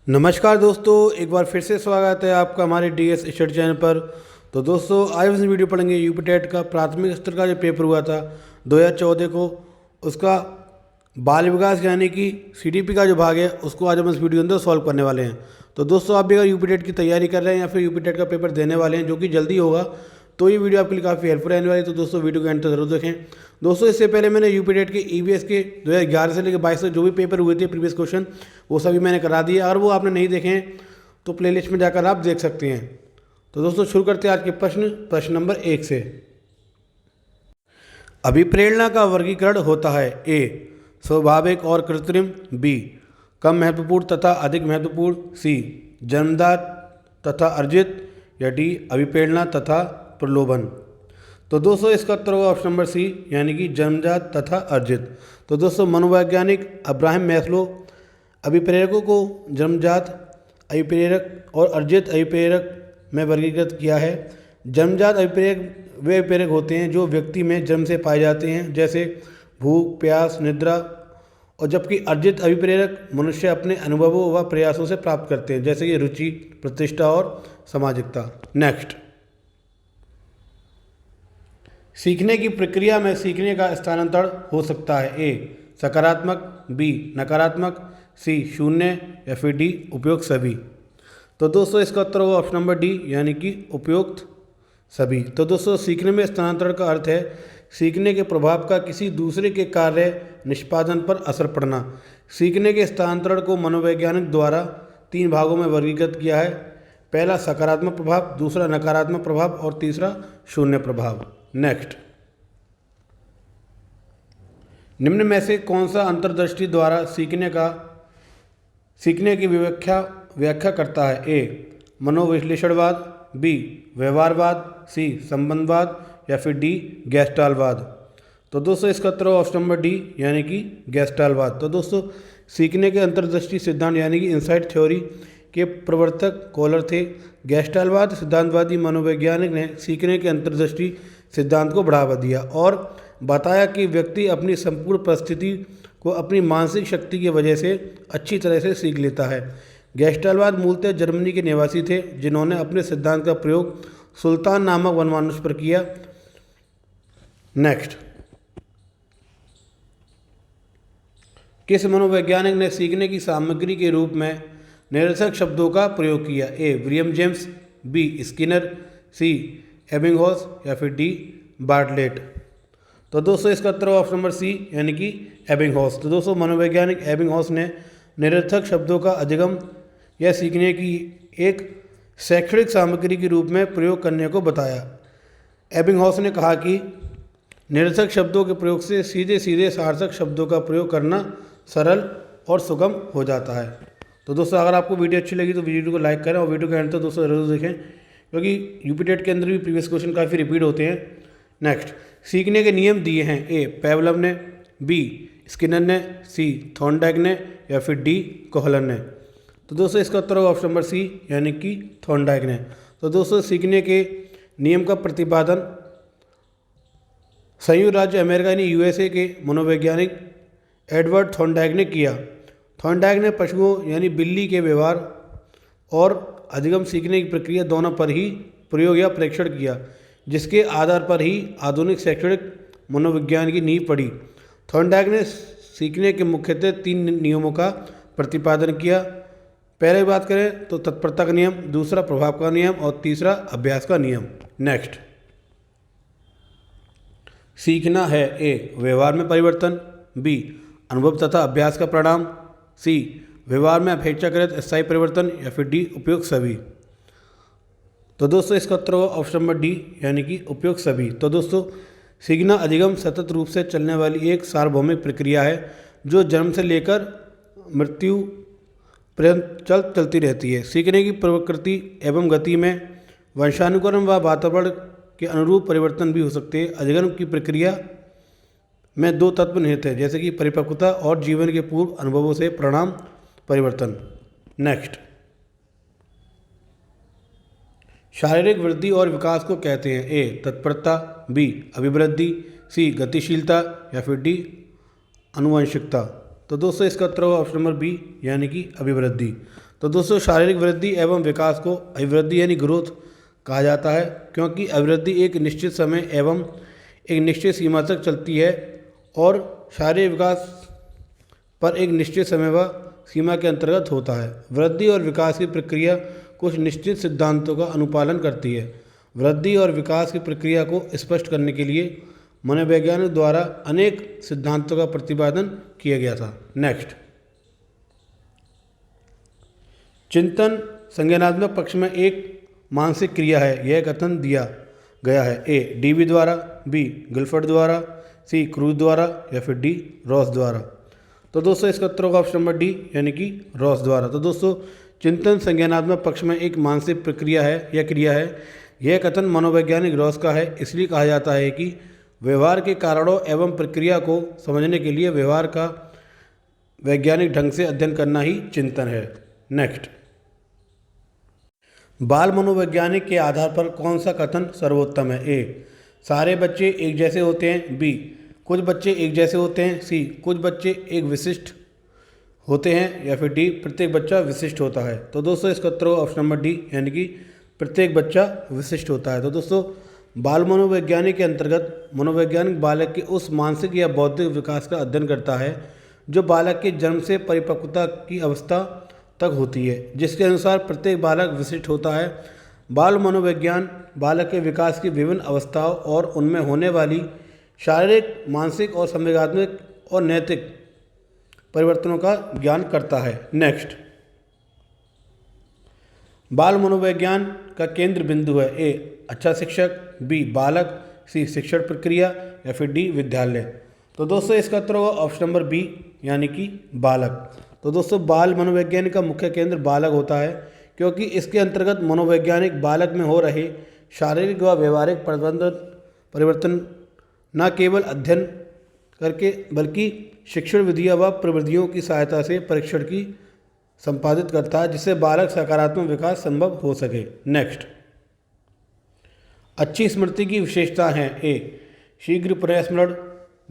नमस्कार दोस्तों, एक बार फिर से स्वागत है आपका हमारे डीएस स्टडी चैनल पर। तो दोस्तों आज हम इस वीडियो पढ़ेंगे यूपी टेट का प्राथमिक स्तर का जो पेपर हुआ था 2014 को, उसका बाल विकास यानी कि सीडीपी का जो भाग है उसको आज हम इस वीडियो के अंदर सॉल्व करने वाले हैं। तो दोस्तों आप भी अगर यूपी टेट की तैयारी कर रहे हैं या फिर यूपी टेट का पेपर देने वाले हैं जो कि जल्दी होगा, तो ये वीडियो आपके लिए काफ़ी हेल्पफुल रहने वाली है। तो दोस्तों वीडियो को एंड तक जरूर देखें। दोस्तों इससे पहले मैंने यूपी टेट के ईवीएस के 2011 से लेकर 22 तक जो भी पेपर हुए थे प्रीवियस क्वेश्चन, वो सभी मैंने करा दिए। अगर वो आपने नहीं देखे हैं तो प्लेलिस्ट में जाकर आप देख सकते हैं। तो दोस्तों शुरू करते हैं आज के प्रश्न नंबर 1 से। अभिप्रेरणा का वर्गीकरण होता है: ए स्वाभाविक और कृत्रिम, बी कम महत्वपूर्ण तथा अधिक महत्वपूर्ण, सी जन्मजात तथा अर्जित, या डी अभिप्रेरणा तथा प्रलोभन। तो दोस्तों इसका उत्तर होगा ऑप्शन नंबर सी यानी कि जन्मजात तथा अर्जित। तो दोस्तों मनोवैज्ञानिक अब्राहम मैस्लो अभिप्रेरकों को जन्मजात अभिप्रेरक और अर्जित अभिप्रेरक में वर्गीकृत किया है। जन्मजात अभिप्रेरक वे अभिप्रेरक होते हैं जो व्यक्ति में जन्म से पाए जाते हैं, जैसे भूख, प्यास, निद्रा, और जबकि अर्जित अभिप्रेरक मनुष्य अपने अनुभवों व प्रयासों से प्राप्त करते हैं, जैसे कि रुचि, प्रतिष्ठा और सामाजिकता। नेक्स्ट, सीखने की प्रक्रिया में सीखने का स्थानांतरण हो सकता है: ए सकारात्मक, बी नकारात्मक, सी शून्य, या फिर डी उपयुक्त सभी। तो दोस्तों इसका उत्तर होगा ऑप्शन नंबर डी यानी कि उपयुक्त सभी। तो दोस्तों सीखने में स्थानांतरण का अर्थ है सीखने के प्रभाव का किसी दूसरे के कार्य निष्पादन पर असर पड़ना। सीखने के स्थानांतरण को मनोवैज्ञानिक द्वारा 3 भागों में वर्गीकृत किया है: पहला सकारात्मक प्रभाव, दूसरा नकारात्मक प्रभाव और तीसरा शून्य प्रभाव। नेक्स्ट, निम्न में से कौन सा अंतर्दृष्टि द्वारा सीखने की व्याख्या करता है: ए मनोविश्लेषणवाद, बी व्यवहारवाद, सी संबंधवाद, या फिर डी गैस्टाल्टवाद। तो दोस्तों इसका उत्तर ऑप्शन नंबर डी यानी कि गैस्टाल्टवाद। तो दोस्तों सीखने के अंतर्दृष्टि सिद्धांत यानी कि इनसाइट थ्योरी के प्रवर्तक कोलर थे। गैस्टाल्टवाद सिद्धांतवादी मनोवैज्ञानिक ने सीखने के अंतर्दृष्टि सिद्धांत को बढ़ावा दिया और बताया कि व्यक्ति अपनी संपूर्ण परिस्थिति को अपनी मानसिक शक्ति की वजह से अच्छी तरह से सीख लेता है। गैस्टाल्टवाद मूलतः जर्मनी के निवासी थे जिन्होंने अपने सिद्धांत का प्रयोग सुल्तान नामक वनमानुष पर किया। नेक्स्ट, किस मनोवैज्ञानिक ने सीखने की सामग्री के रूप में निरर्थक शब्दों का प्रयोग किया? A William James, B Skinner, C Ebbinghaus, या फिर डी बार्टलेट। तो दोस्तों इसका उत्तर ऑप्शन नंबर सी यानी कि एबिंगहॉस। तो दोस्तों मनोवैज्ञानिक एबिंगहॉस ने निरर्थक शब्दों का अधिगम या सीखने की एक शैक्षणिक सामग्री के रूप में प्रयोग करने को बताया। एबिंगहॉस ने कहा कि निरर्थक शब्दों के प्रयोग से सीधे सीधे सार्थक शब्दों का प्रयोग करना सरल और सुगम हो जाता है। तो दोस्तों अगर आपको वीडियो अच्छी लगी तो वीडियो को लाइक करें और वीडियो के एंड तक दोस्तों जरूर देखें, क्योंकि यूपी टेट के अंदर भी प्रीवियस क्वेश्चन काफ़ी रिपीट होते हैं। नेक्स्ट, सीखने के नियम दिए हैं: ए पेवलव ने, बी स्किनर ने, सी थॉर्नडाइक ने, या फिर डी कोहलर ने। तो दोस्तों इसका उत्तर होगा ऑप्शन नंबर सी यानी कि थॉर्नडाइक ने। तो दोस्तों सीखने के नियम का प्रतिपादन संयुक्त राज्य अमेरिका यानी यूएसए के मनोवैज्ञानिक एडवर्ड थॉर्नडाइक ने किया। थॉर्नडाइक ने पशुओं यानी बिल्ली के व्यवहार और अधिगम सीखने की प्रक्रिया दोनों पर ही प्रयोग या परीक्षण किया, जिसके आधार पर ही आधुनिक शैक्षणिक मनोविज्ञान की नींव पड़ी। थॉर्नडाइक ने सीखने के मुख्यतः 3 नियमों का प्रतिपादन किया। पहले बात करें तो तत्परता का नियम, दूसरा प्रभाव का नियम और तीसरा अभ्यास का नियम। नेक्स्ट, सीखना है: ए व्यवहार में परिवर्तन, बी अनुभव तथा अभ्यास का परिणाम, सी व्यवहार में अपेक्षाकृत स्थायी परिवर्तन, या फिर डी उपयुक्त सभी। तो दोस्तों इसका उत्तर होगा ऑप्शन नंबर डी यानी कि उपयुक्त सभी। तो दोस्तों सीखना अधिगम सतत रूप से चलने वाली एक सार्वभौमिक प्रक्रिया है जो जन्म से लेकर मृत्यु पर्यंत चलती रहती है। सीखने की प्रकृति एवं गति में वंशानुक्रम व वातावरण के अनुरूप परिवर्तन भी हो सकते हैं। अधिगम की प्रक्रिया में 2 तत्व निहित हैं, जैसे कि परिपक्वता और जीवन के पूर्व अनुभवों से परिणाम परिवर्तन। नेक्स्ट, शारीरिक वृद्धि और विकास को कहते हैं: ए तत्परता, बी अभिवृद्धि, सी गतिशीलता, या फिर डी आनुवंशिकता। तो दोस्तों इसका उत्तर होगा ऑप्शन नंबर बी यानी कि अभिवृद्धि। तो तो दोस्तों शारीरिक वृद्धि एवं विकास को अभिवृद्धि यानी ग्रोथ कहा जाता है, क्योंकि अभिवृद्धि एक निश्चित समय एवं एक निश्चित सीमा तक चलती है और शारीरिक विकास पर एक निश्चित समय व सीमा के अंतर्गत होता है। वृद्धि और विकास की प्रक्रिया कुछ निश्चित सिद्धांतों का अनुपालन करती है। वृद्धि और विकास की प्रक्रिया को स्पष्ट करने के लिए मनोवैज्ञानिक द्वारा अनेक सिद्धांतों का प्रतिपादन किया गया था। नेक्स्ट, चिंतन संज्ञानात्मक पक्ष में एक मानसिक क्रिया है, यह कथन दिया गया है। ए डीवी द्वारा, बी गिलफर्ड द्वारा, सी क्रूज द्वारा या फिर डी रॉस द्वारा। तो दोस्तों इसका उत्तर होगा ऑप्शन नंबर डी यानी कि रॉस द्वारा। तो दोस्तों चिंतन संज्ञानात्मक पक्ष में एक मानसिक प्रक्रिया है या क्रिया है, यह कथन मनोवैज्ञानिक रॉस का है। इसलिए कहा जाता है कि व्यवहार के कारणों एवं प्रक्रिया को समझने के लिए व्यवहार का वैज्ञानिक ढंग से अध्ययन करना ही चिंतन है। नेक्स्ट, बाल मनोवैज्ञानिक के आधार पर कौन सा कथन सर्वोत्तम है। ए सारे बच्चे एक जैसे होते हैं, बी कुछ बच्चे एक जैसे होते हैं, सी कुछ बच्चे एक विशिष्ट होते हैं या फिर डी प्रत्येक बच्चा विशिष्ट होता है। तो दोस्तों इसका उत्तर होगा ऑप्शन नंबर डी यानी कि प्रत्येक बच्चा विशिष्ट होता है। तो दोस्तों बाल मनोवैज्ञानिक के अंतर्गत मनोवैज्ञानिक बालक के उस मानसिक या बौद्धिक विकास का अध्ययन करता है जो बालक के जन्म से परिपक्वता की अवस्था तक होती है, जिसके अनुसार प्रत्येक बालक विशिष्ट होता है। बाल मनोविज्ञान बालक के विकास की विभिन्न अवस्थाओं और उनमें होने वाली शारीरिक, मानसिक और संवेगात्मक और नैतिक परिवर्तनों का ज्ञान करता है। नेक्स्ट, बाल मनोविज्ञान का केंद्र बिंदु है। ए अच्छा शिक्षक, बी बालक, सी शिक्षण प्रक्रिया या फिर डी विद्यालय। तो दोस्तों इसका उत्तर होगा ऑप्शन नंबर बी यानी कि बालक। तो दोस्तों बाल मनोवैज्ञानिक का मुख्य केंद्र बालक होता है, क्योंकि इसके अंतर्गत मनोवैज्ञानिक बालक में हो रहे शारीरिक व व्यवहारिक परिवर्तन न केवल अध्ययन करके बल्कि शिक्षण विधियाँ व प्रविधियों की सहायता से परीक्षण की संपादित करता है, जिससे बालक सकारात्मक विकास संभव हो सके। नेक्स्ट, अच्छी स्मृति की विशेषता हैं। ए शीघ्र पुनःस्मरण,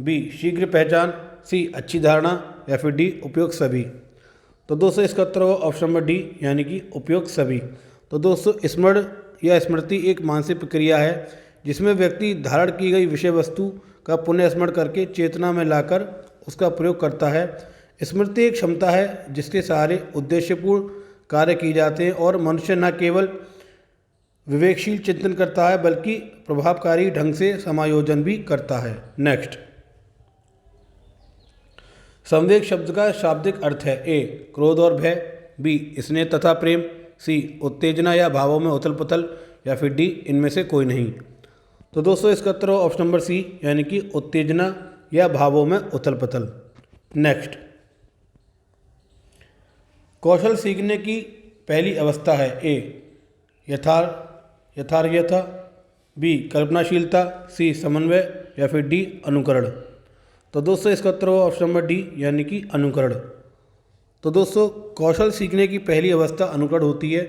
बी शीघ्र पहचान, सी अच्छी धारणा या फिर डी उपयुक्त सभी। तो दोस्तों इसका उत्तर होगा ऑप्शन नंबर डी यानी कि उपयुक्त सभी। तो दोस्तों स्मरण या स्मृति एक मानसिक प्रक्रिया है जिसमें व्यक्ति धारण की गई विषय वस्तु का पुनः स्मरण करके चेतना में लाकर उसका प्रयोग करता है। स्मृति एक क्षमता है जिसके सहारे उद्देश्यपूर्ण कार्य किए जाते हैं और मनुष्य न केवल विवेकशील चिंतन करता है बल्कि प्रभावकारी ढंग से समायोजन भी करता है। नेक्स्ट, संवेग शब्द का शाब्दिक अर्थ है। ए क्रोध और भय, बी स्नेह तथा प्रेम, सी उत्तेजना या भावों में उथल पुथल या फिर डी इनमें से कोई नहीं। तो दोस्तों इसका उत्तर हो ऑप्शन नंबर सी यानी कि उत्तेजना या भावों में उथल पुथल। नेक्स्ट, कौशल सीखने की पहली अवस्था है। ए यथार्थ, बी कल्पनाशीलता, सी समन्वय या फिर डी अनुकरण। तो दोस्तों इसका उत्तर होगा ऑप्शन नंबर डी यानी कि अनुकरण। तो दोस्तों कौशल सीखने की पहली अवस्था अनुकरण होती है।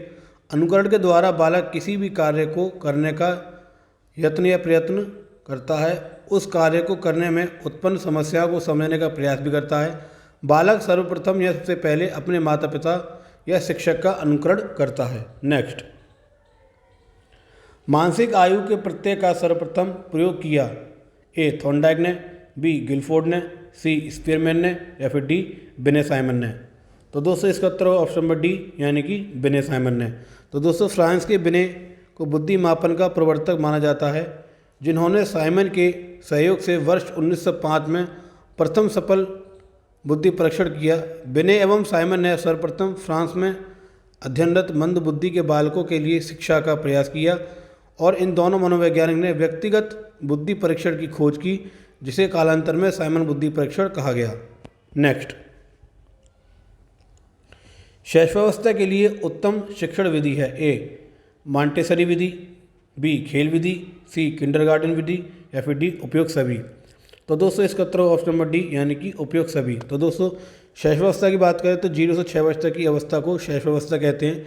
अनुकरण के द्वारा बालक किसी भी कार्य को करने का यत्न या प्रयत्न करता है, उस कार्य को करने में उत्पन्न समस्या को समझने का प्रयास भी करता है। बालक सर्वप्रथम या सबसे पहले अपने माता पिता या शिक्षक का अनुकरण करता है। नेक्स्ट, मानसिक आयु के प्रत्यय का सर्वप्रथम प्रयोग किया। ए थॉर्नडाइक ने, बी गिलफोर्ड ने, सी स्पीयरमैन ने या फिर डी बिने साइमन ने। तो दोस्तों इसका उत्तर होगा ऑप्शन नंबर डी यानी कि बिने साइमन ने। तो दोस्तों फ्रांस के बिने को बुद्धि मापन का प्रवर्तक माना जाता है, जिन्होंने साइमन के सहयोग से वर्ष 1905 में प्रथम सफल बुद्धि परीक्षण किया। बिने एवं साइमन ने सर्वप्रथम फ्रांस में अध्ययनरत मंद बुद्धि के बालकों के लिए शिक्षा का प्रयास किया और इन दोनों मनोवैज्ञानिक ने व्यक्तिगत बुद्धि परीक्षण की खोज की, जिसे कालांतर में साइमन बुद्धि परीक्षण कहा गया। नेक्स्ट, शैशवावस्था के लिए उत्तम शिक्षण विधि है। ए मॉन्टेसरी विधि, बी खेल विधि, सी किंडरगार्टन विधि या फिर डी उपयुक्त सभी। तो दोस्तों इसका उत्तर ऑप्शन नंबर डी यानी कि उपयुक्त सभी। तो दोस्तों शैशवावस्था की बात करें तो 0 से 6 वर्ष तक की अवस्था को शैशवावस्था कहते हैं।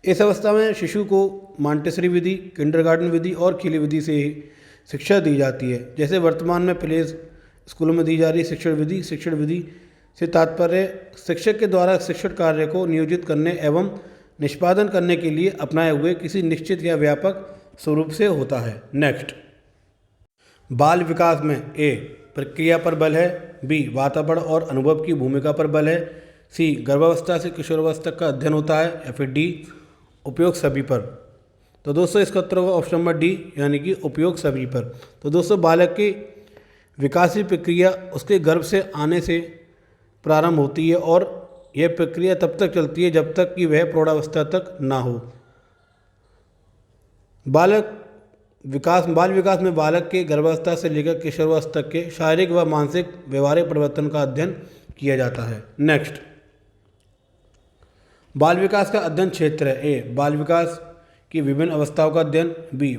इस अवस्था में शिशु को मॉन्टेसरी विधि, किंडरगार्टन विधि और खेल विधि से शिक्षा दी जाती है। जैसे वर्तमान में प्ले स्कूलों में दी जा रही शिक्षण विधि से तात्पर्य शिक्षक के द्वारा शिक्षण कार्य को नियोजित करने एवं निष्पादन करने के लिए अपनाए हुए किसी निश्चित या व्यापक स्वरूप से होता है। नेक्स्ट, बाल विकास में ए प्रक्रिया पर बल है, बी वातावरण और अनुभव की भूमिका पर बल है, सी गर्भावस्था से किशोरावस्था का अध्ययन होता है, या फिर डी उपयोग सभी पर। तो दोस्तों इसका उत्तर होगा ऑप्शन नंबर डी, यानी कि उपयोग सभी पर। तो दोस्तों बालक की विकासीय प्रक्रिया उसके गर्भ से आने से प्रारंभ होती है और यह प्रक्रिया तब तक चलती है जब तक कि वह प्रौढ़ावस्था तक ना हो। बाल विकास में बालक के गर्भावस्था से लेकर किशोरावस्था तक के शारीरिक व मानसिक व्यवहारिक परिवर्तन का अध्ययन किया जाता है। नेक्स्ट, बाल विकास का अध्ययन क्षेत्र है। ए बाल विकास की विभिन्न अवस्थाओं का अध्ययन, बी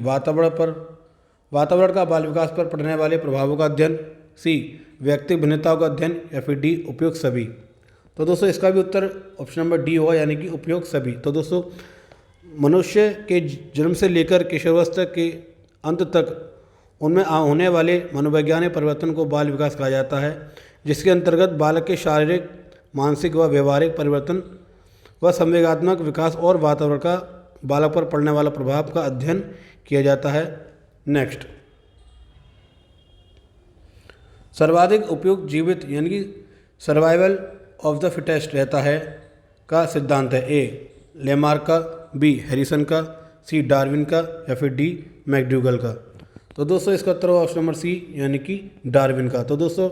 वातावरण का बाल विकास पर पड़ने वाले प्रभावों का अध्ययन, सी व्यक्तिगत भिन्नताओं का अध्ययन, या फिर डी उपयोग सभी। तो दोस्तों इसका भी उत्तर ऑप्शन नंबर डी होगा, यानी कि उपयोग सभी। तो दोस्तों मनुष्य के जन्म से लेकर किशोरावस्था के अंत तक उनमें होने वाले मनोवैज्ञानिक परिवर्तन को बाल विकास कहा जाता है, जिसके अंतर्गत बालक के शारीरिक, मानसिक व व्यवहारिक परिवर्तन व संवेगात्मक विकास और वातावरण का बालक पर पड़ने वाला प्रभाव का अध्ययन किया जाता है। नेक्स्ट, सर्वाधिक उपयुक्त जीवित यानी कि सर्वाइवल ऑफ द फिटेस्ट रहता है का सिद्धांत है। ए लेमार्क का, बी हैरिसन का, सी डार्विन का, या फिर डी मैकडूगल का। तो दोस्तों इसका उत्तर होगा ऑप्शन नंबर सी, यानी कि डार्विन का। तो दोस्तों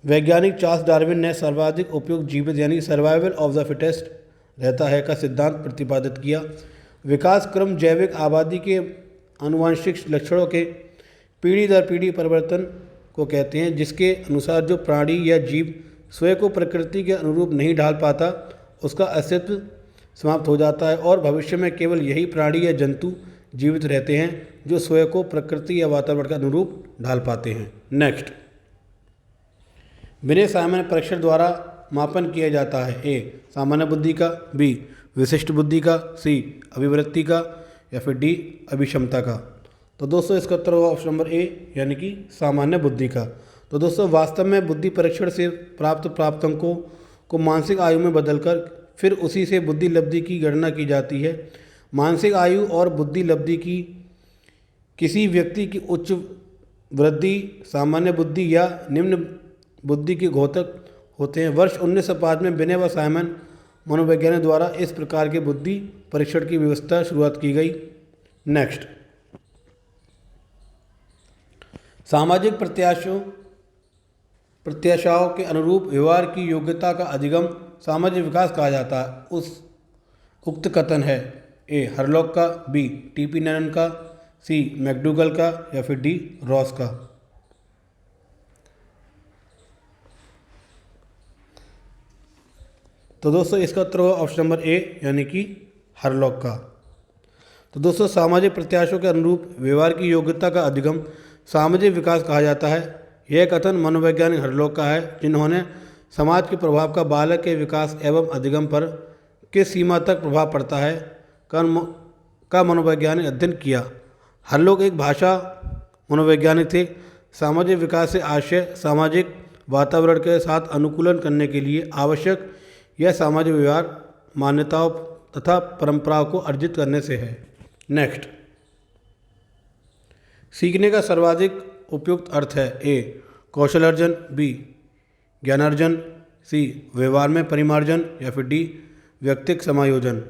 वैज्ञानिक चार्ल्स डार्विन ने सर्वाधिक उपयुक्त जीवित यानी सर्वाइवल ऑफ द फिटेस्ट रहता है का सिद्धांत प्रतिपादित किया। विकास क्रम जैविक आबादी के आनुवंशिक लक्षणों के पीढ़ी दर पीढ़ी परिवर्तन को कहते हैं, जिसके अनुसार जो प्राणी या जीव स्वयं को प्रकृति के अनुरूप नहीं ढाल पाता उसका अस्तित्व समाप्त हो जाता है और भविष्य में केवल यही प्राणी या जंतु जीवित रहते हैं जो स्वयं को प्रकृति या वातावरण के अनुरूप ढाल पाते हैं। नेक्स्ट, विनय सामान्य परीक्षण द्वारा मापन किया जाता है। ए सामान्य बुद्धि का, बी विशिष्ट बुद्धि का, सी अभिवृत्ति का, या फिर डी अभिक्षमता का। तो दोस्तों इसका उत्तर होगा ऑप्शन नंबर ए, यानी कि सामान्य बुद्धि का। तो दोस्तों वास्तव में बुद्धि परीक्षण से प्राप्त अंकों को मानसिक आयु में बदलकर फिर उसी से बुद्धि लब्धि की गणना की जाती है। मानसिक आयु और बुद्धि लब्धि की किसी व्यक्ति की उच्च वृद्धि सामान्य बुद्धि या निम्न बुद्धि के घोतक होते हैं। वर्ष 1905 में विनय व साइमन मनोवैज्ञानिक द्वारा इस प्रकार के बुद्धि परीक्षण की व्यवस्था शुरुआत की गई। नेक्स्ट, सामाजिक प्रत्याशाओं के अनुरूप व्यवहार की योग्यता का अधिगम सामाजिक विकास कहा जाता है। उक्त कथन है ए हरलॉक का, बी टीपी नैनन का, सी मैकडूगल का, या फिर डी रॉस का। तो दोस्तों इसका उत्तर होगा ऑप्शन नंबर ए, यानी कि हरलॉक का। तो दोस्तों सामाजिक प्रत्याशों के अनुरूप व्यवहार की योग्यता का अधिगम सामाजिक विकास कहा जाता है। यह कथन मनोवैज्ञानिक हरलॉक का है, जिन्होंने समाज के प्रभाव का बालक के विकास एवं अधिगम पर किस सीमा तक प्रभाव पड़ता है का मनोवैज्ञानिक अध्ययन किया। हरलॉक एक भाषा मनोवैज्ञानिक थे। सामाजिक विकास से आशय सामाजिक वातावरण के साथ अनुकूलन करने के लिए आवश्यक यह सामाजिक व्यवहार मान्यताओं तथा परंपराओं को अर्जित करने से है। नेक्स्ट, सीखने का सर्वाधिक उपयुक्त अर्थ है। ए कौशल अर्जन, बी ज्ञानार्जन, सी व्यवहार में परिमार्जन, या फिर डी व्यक्तिक समायोजन।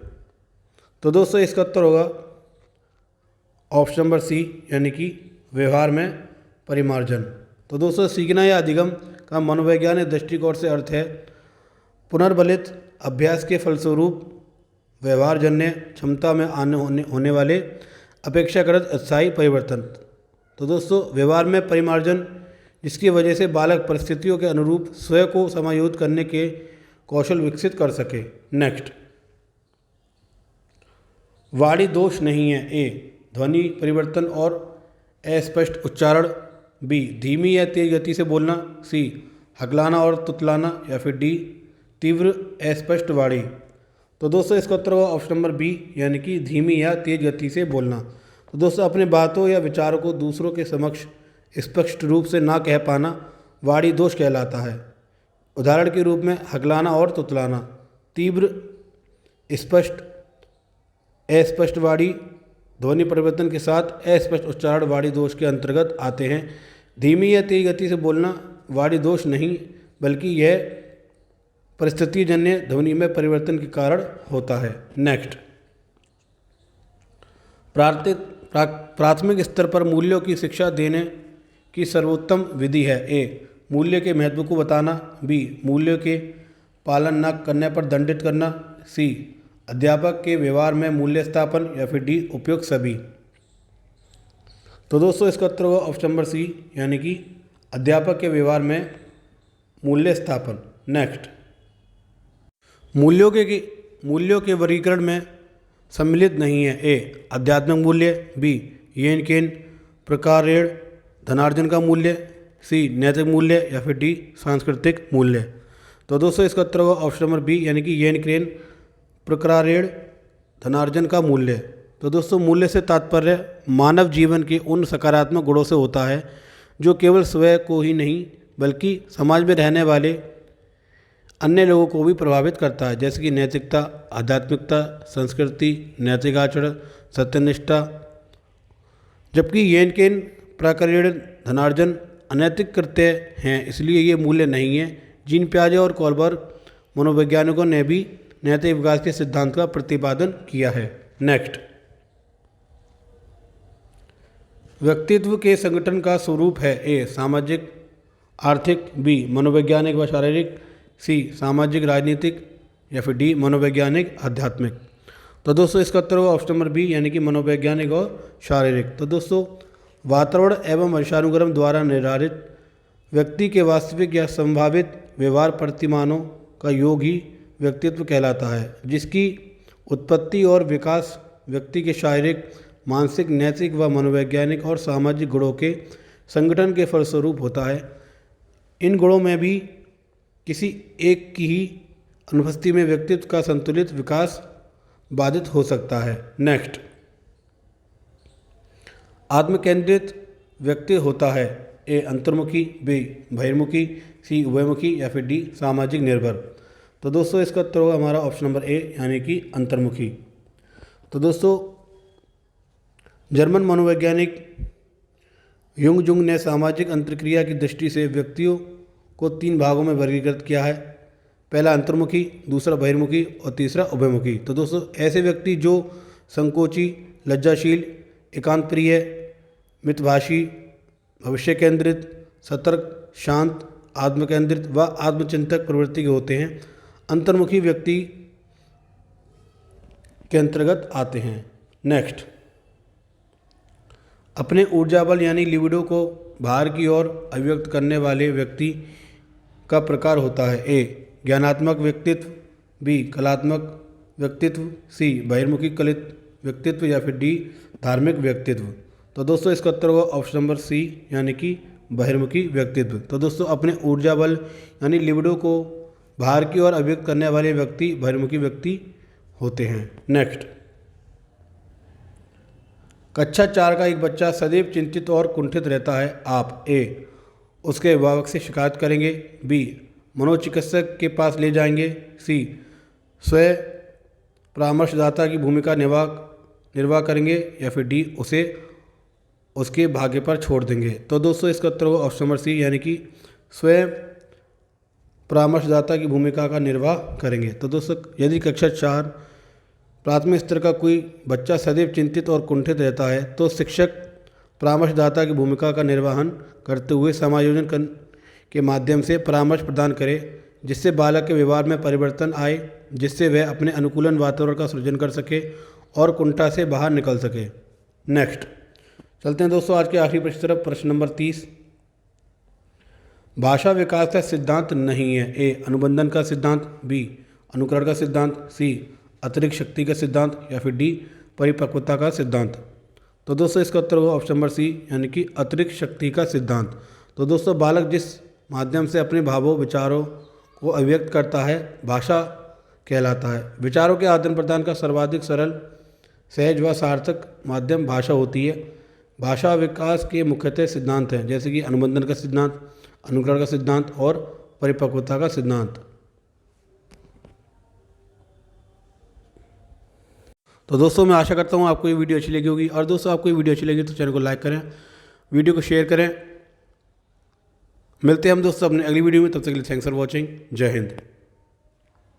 तो दोस्तों इसका उत्तर होगा ऑप्शन नंबर सी, यानी कि व्यवहार में परिमार्जन। तो दोस्तों सीखना या अधिगम का मनोवैज्ञानिक दृष्टिकोण से अर्थ है पुनर्बलित अभ्यास के फलस्वरूप व्यवहारजन्य क्षमता में होने वाले अपेक्षाकृत अस्थायी परिवर्तन। तो दोस्तों व्यवहार में परिमार्जन जिसकी वजह से बालक परिस्थितियों के अनुरूप स्वयं को समायोजित करने के कौशल विकसित कर सके। नेक्स्ट, वाणी दोष नहीं है। ए ध्वनि परिवर्तन और अस्पष्ट उच्चारण, बी धीमी या तेज गति से बोलना, सी हकलाना और तुतलाना, या फिर डी तीव्र अस्पष्ट वाणी। तो दोस्तों इसका उत्तर होगा ऑप्शन नंबर बी, यानी कि धीमी या तेज गति से बोलना। तो दोस्तों अपने बातों या विचारों को दूसरों के समक्ष स्पष्ट रूप से ना कह पाना वाणी दोष कहलाता है। उदाहरण के रूप में हकलाना और तुतलाना। तीव्र स्पष्ट अस्पष्ट वाणी ध्वनि परिवर्तन के साथ अस्पष्ट उच्चारण वाणी दोष के अंतर्गत आते हैं। धीमी या तेज गति से बोलना वाणी दोष नहीं, बल्कि यह परिस्थितिजन्य ध्वनि में परिवर्तन के कारण होता है। नेक्स्ट, प्राथमिक स्तर पर मूल्यों की शिक्षा देने की सर्वोत्तम विधि है। ए, मूल्य के महत्व को बताना। बी, मूल्यों के पालन न करने पर दंडित करना। सी, अध्यापक के व्यवहार में मूल्य स्थापन। या फिर डी, उपयुक्त सभी। तो दोस्तों इसका उत्तर होगा ऑप्शन नंबर सी, यानी कि अध्यापक के व्यवहार में मूल्य स्थापन। नेक्स्ट, मूल्यों के वर्गीकरण में सम्मिलित नहीं है। ए, आध्यात्मिक मूल्य। बी, येन केन प्रकारेण धनार्जन का मूल्य। सी, नैतिक मूल्य। या फिर डी, सांस्कृतिक मूल्य। तो दोस्तों इसका उत्तर होगा ऑप्शन नंबर बी, यानी कि येन केन प्रकारेण धनार्जन का मूल्य। तो दोस्तों मूल्य से तात्पर्य मानव जीवन के उन सकारात्मक गुणों से होता है जो केवल स्वयं को ही नहीं बल्कि समाज में रहने वाले अन्य लोगों को भी प्रभावित करता है, जैसे कि नैतिकता, आध्यात्मिकता, संस्कृति, नैतिक आचरण, सत्यनिष्ठा। जबकि येन केन प्रकारेण धनार्जन अनैतिक कृत्य हैं, इसलिए ये मूल्य नहीं है। जीन पियाजे और कोलबर्ग मनोवैज्ञानिकों ने भी नैतिक विकास के सिद्धांत का प्रतिपादन किया है। नेक्स्ट, व्यक्तित्व के संगठन का स्वरूप है। ए, सामाजिक आर्थिक। बी, मनोवैज्ञानिक व शारीरिक। सी, सामाजिक राजनीतिक। या फिर डी, मनोवैज्ञानिक आध्यात्मिक। तो दोस्तों इसका उत्तर होगा ऑप्शन नंबर बी, यानी कि मनोवैज्ञानिक और शारीरिक। तो दोस्तों वातावरण एवं वंशानुक्रम द्वारा निर्धारित व्यक्ति के वास्तविक या संभावित व्यवहार प्रतिमानों का योग ही व्यक्तित्व कहलाता है, जिसकी उत्पत्ति और विकास व्यक्ति के शारीरिक, मानसिक, नैतिक व मनोवैज्ञानिक और सामाजिक गुणों के संगठन के फलस्वरूप होता है। इन गुणों में भी किसी एक की ही अनुपस्थिति में व्यक्तित्व का संतुलित विकास बाधित हो सकता है। नेक्स्ट, आत्मकेंद्रित व्यक्ति होता है। ए, अंतर्मुखी। बी, बहिर्मुखी। सी, उभयमुखी। या फिर डी, सामाजिक निर्भर। तो दोस्तों इसका उत्तर होगा हमारा ऑप्शन नंबर ए, यानी कि अंतर्मुखी। तो दोस्तों जर्मन मनोवैज्ञानिक युंग ने सामाजिक अंतर्क्रिया की दृष्टि से व्यक्तियों को 3 भागों में वर्गीकृत किया है। पहला अंतर्मुखी, दूसरा बहिर्मुखी और तीसरा उभयमुखी। तो दोस्तों ऐसे व्यक्ति जो संकोची, लज्जाशील, एकांत प्रिय, मितभाषी, भविष्य केंद्रित, सतर्क, शांत, आत्मकेंद्रित व आत्मचिंतक प्रवृत्ति के होते हैं, अंतर्मुखी व्यक्ति के अंतर्गत आते हैं। नेक्स्ट, अपने ऊर्जा बल यानी लिबिडो को बाहर की ओर अभिव्यक्त करने वाले व्यक्ति का प्रकार होता है। ए, ज्ञानात्मक व्यक्तित्व। बी, कलात्मक व्यक्तित्व। सी, बहिर्मुखी कलित व्यक्तित्व। या फिर डी, धार्मिक व्यक्तित्व। तो दोस्तों इसका उत्तर होगा ऑप्शन नंबर सी, यानी कि बहिर्मुखी व्यक्तित्व। तो दोस्तों अपने ऊर्जा बल यानी लिबिडो को बाहर की ओर अभिव्यक्त करने वाले व्यक्ति बहिर्मुखी व्यक्ति होते हैं। नेक्स्ट, कक्षा 4 का एक बच्चा सदैव चिंतित और कुंठित रहता है। आप ए, उसके अभिभावक से शिकायत करेंगे। बी, मनोचिकित्सक के पास ले जाएंगे। सी, स्वयं परामर्शदाता की भूमिका निर्वाह करेंगे। या फिर डी, उसे उसके भाग्य पर छोड़ देंगे। तो दोस्तों इसका उत्तर होगा ऑप्शन नंबर सी, यानी कि स्वयं परामर्शदाता की भूमिका का निर्वाह करेंगे। तो दोस्तों यदि कक्षा 4 प्राथमिक स्तर का कोई बच्चा सदैव चिंतित और कुंठित रहता है तो शिक्षक परामर्शदाता की भूमिका का निर्वहन करते हुए समायोजन के माध्यम से परामर्श प्रदान करे, जिससे बालक के व्यवहार में परिवर्तन आए, जिससे वह अपने अनुकूलन वातावरण का सृजन कर सके और कुंठा से बाहर निकल सके। नेक्स्ट चलते हैं दोस्तों आज के आखिरी प्रश्न तरफ। प्रश्न नंबर 30, भाषा विकास का सिद्धांत नहीं है। ए, अनुबंधन का सिद्धांत। बी, अनुकरण का सिद्धांत। सी, अतिरिक्त शक्ति का सिद्धांत। या फिर डी, परिपक्वता का सिद्धांत। तो दोस्तों इसका उत्तर होगा ऑप्शन नंबर सी, यानी कि अतिरिक्त शक्ति का सिद्धांत। तो दोस्तों बालक जिस माध्यम से अपने भावों विचारों को अभिव्यक्त करता है भाषा कहलाता है। विचारों के आदान प्रदान का सर्वाधिक सरल, सहज व सार्थक माध्यम भाषा होती है। भाषा विकास के मुख्यतः सिद्धांत हैं, जैसे कि अनुबंधन का सिद्धांत, अनुकरण का सिद्धांत और परिपक्वता का सिद्धांत। तो दोस्तों मैं आशा करता हूँ आपको ये वीडियो अच्छी लगी होगी, और दोस्तों आपको ये वीडियो अच्छी लगी तो चैनल को लाइक करें, वीडियो को शेयर करें। मिलते हैं हम दोस्तों अपने अगली वीडियो में, तब तक के लिए थैंक्स फॉर वॉचिंग। जय हिंद।